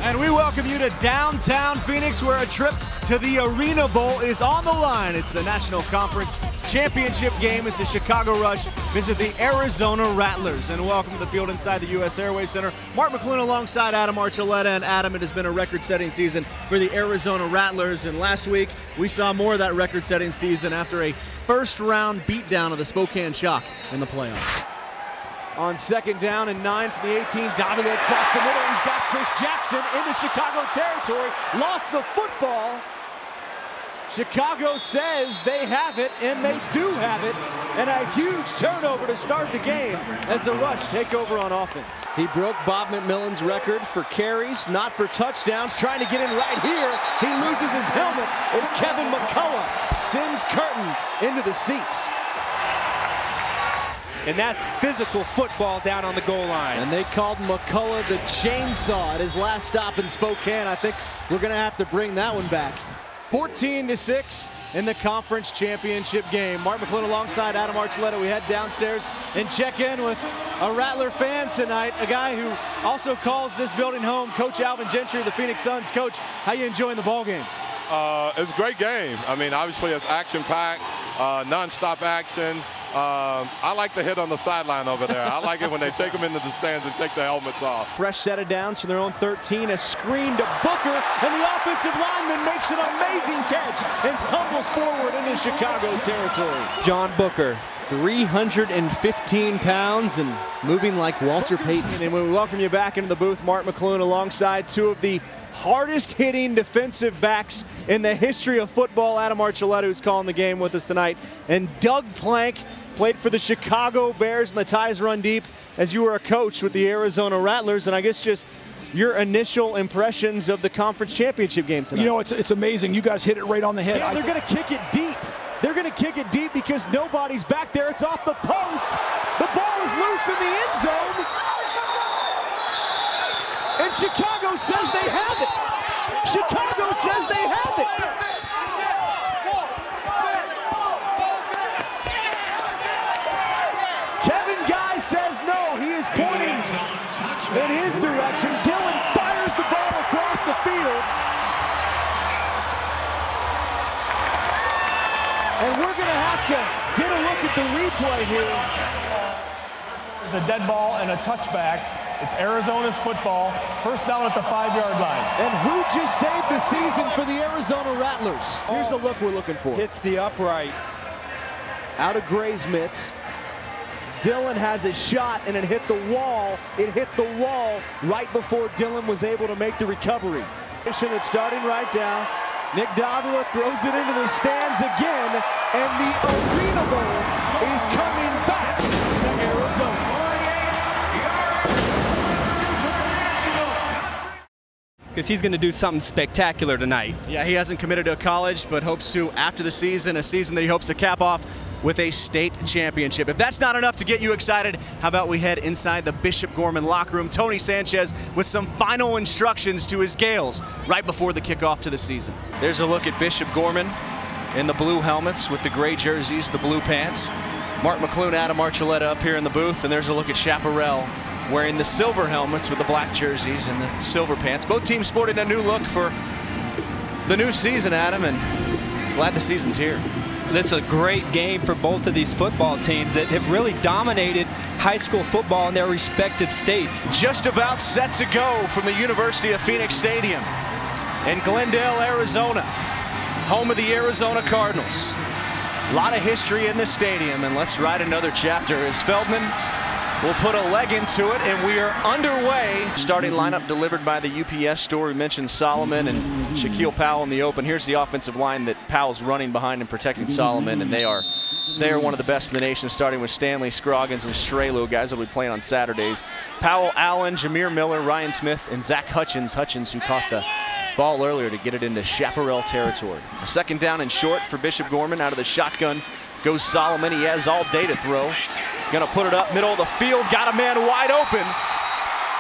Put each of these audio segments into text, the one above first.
And we welcome you to downtown Phoenix, where a trip to the Arena Bowl is on the line. It's a National Conference Championship game as the Chicago Rush visit the Arizona Rattlers. And welcome to the field inside the U.S. Airways Center. Mark McClune alongside Adam Archuleta. And Adam, it has been a record-setting season for the Arizona Rattlers. And last week, we saw more of that record-setting season after a first-round beatdown of the Spokane Shock in the playoffs. On second down and 9 from the 18, Davila across the middle. He's got Chris Jackson into Chicago territory. Lost the football. Chicago says they have it, and they do have it. And a huge turnover to start the game as the Rush take over on offense. He broke Bob McMillan's record for carries, not for touchdowns. Trying to get in right here. He loses his helmet. It's Kevin McCullough. Sends Curtin into the seats. And that's physical football down on the goal line. And they called McCullough the chainsaw at his last stop in Spokane. I think we're going to have to bring that one back. 14-6 in the conference championship game. Mark McClune alongside Adam Archuleta. We head downstairs and check in with a Rattler fan tonight, a guy who also calls this building home, Coach Alvin Gentry of the Phoenix Suns. Coach, how you enjoying the ball game? It's a great game. I mean, obviously it's action-packed, non-stop action. I like the hit on the sideline over there. I like it when they take them into the stands and take the helmets off. Fresh set of downs from their own 13. A screen to Booker, and the offensive lineman makes an amazing catch and tumbles forward into Chicago territory. John Booker, 315 pounds and moving like Walter Payton. And when we welcome you back into the booth, Mark McClune alongside two of the hardest hitting defensive backs in the history of football. Adam Archuleta, who's calling the game with us tonight, and Doug Plank, played for the Chicago Bears, and the ties run deep as you were a coach with the Arizona Rattlers. And I guess just your initial impressions of the conference championship game tonight. You know, it's amazing. You guys hit it right on the head. Yeah, they're going to kick it deep. They're going to kick it deep because nobody's back there. It's off the post. The ball is loose in the end zone. And Chicago says they have it. Chicago says they have it. Kevin Guy says no. He is pointing in his direction. Dillon fires the ball across the field. And we're going to have to get a look at the replay here. It's a dead ball and a touchback. It's Arizona's football. First down at the 5-yard line. And who just saved the season for the Arizona Rattlers? Here's the look we're looking for. hits the upright. Out of Gray's mitts. Dillon has a shot, and it hit the wall. It hit the wall right before Dillon was able to make the recovery. That's starting right down. Nick Davila throws it into the stands again, and the Arena Bowl is coming back to Arizona. Because he's going to do something spectacular tonight. Yeah, he hasn't committed to college, but hopes to after the season, a season that he hopes to cap off with a state championship. If that's not enough to get you excited, how about we head inside the Bishop Gorman locker room? Tony Sanchez with some final instructions to his Gales right before the kickoff to the season. There's a look at Bishop Gorman in the blue helmets with the gray jerseys, the blue pants. Mark McClune, Adam Archuleta up here in the booth, and there's a look at Chaparral wearing the silver helmets with the black jerseys and the silver pants. Both teams sporting a new look for the new season, Adam, and glad the season's here. This is a great game for both of these football teams that have really dominated high school football in their respective states. Just about set to go from the University of Phoenix Stadium in Glendale, Arizona, home of the Arizona Cardinals. A lot of history in this stadium, and let's write another chapter as Feldman will put a leg into it, and we are underway. Starting lineup delivered by the UPS store. We mentioned Solomon and Shaquille Powell in the open. Here's the offensive line that Powell's running behind and protecting Solomon, and they are one of the best in the nation, starting with Stanley, Scroggins, and Strelo, guys that will be playing on Saturdays. Powell, Allen, Jameer Miller, Ryan Smith, and Zach Hutchins. Hutchins, who caught the ball earlier to get it into Chaparral territory. A second down and short for Bishop Gorman. Out of the shotgun goes Solomon. He has all day to throw. Gonna put it up middle of the field, got a man wide open,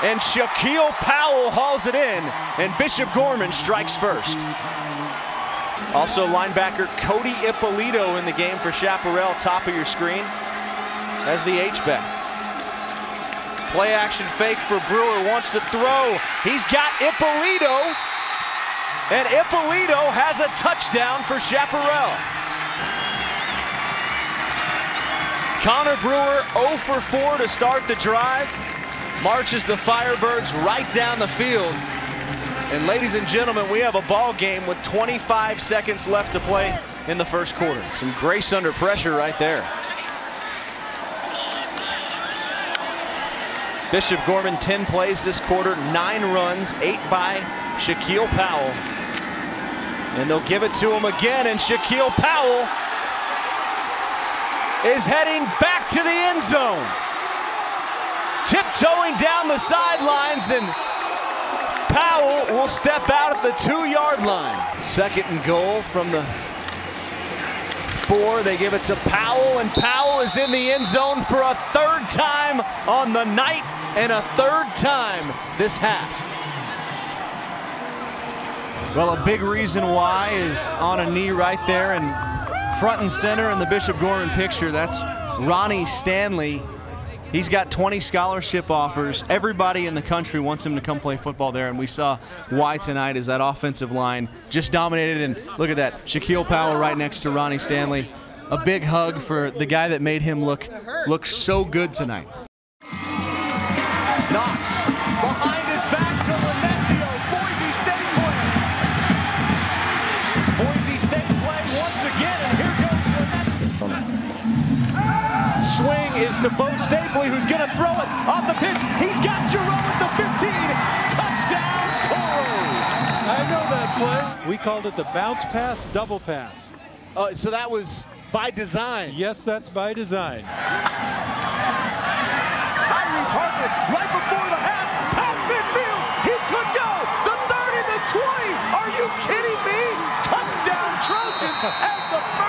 and Shaquille Powell hauls it in, and Bishop Gorman strikes first. Also linebacker Cody Ippolito in the game for Chaparral, top of your screen, as the H-back. Play action fake for Brewer, wants to throw. He's got Ippolito, and Ippolito has a touchdown for Chaparral. Connor Brewer 0 for 4 to start the drive. Marches the Firebirds right down the field. And ladies and gentlemen, we have a ball game with 25 seconds left to play in the first quarter. Some grace under pressure right there. Bishop Gorman 10 plays this quarter, 9 runs, 8 by Shaquille Powell. And they'll give it to him again, and Shaquille Powell is heading back to the end zone. Tiptoeing down the sidelines, and Powell will step out at the 2-yard line. Second and goal from the 4. They give it to Powell, and Powell is in the end zone for a 3rd time on the night and a 3rd time this half. Well, a big reason why is on a knee right there, and front and center in the Bishop Gorman picture, that's Ronnie Stanley. He's got 20 scholarship offers. Everybody in the country wants him to come play football there, and we saw why tonight as that offensive line just dominated. And look at that, Shaquille Powell right next to Ronnie Stanley. A big hug for the guy that made him look so good tonight. Knox behind his back to Lenesio. Boise State play. Boise State play once again, and here goes Lenesio. Swing is to Bo Stapley, who's going to throw it off the pitch. He's got Jerome at the 15. Touchdown, Toros. I know that play. We called it the bounce pass, double pass. So that was by design. Yes, that's by design. Tyree Parker right before the half. Past midfield. He could go. The 30, the 20. Are you kidding me? Touchdown, Trojans as the first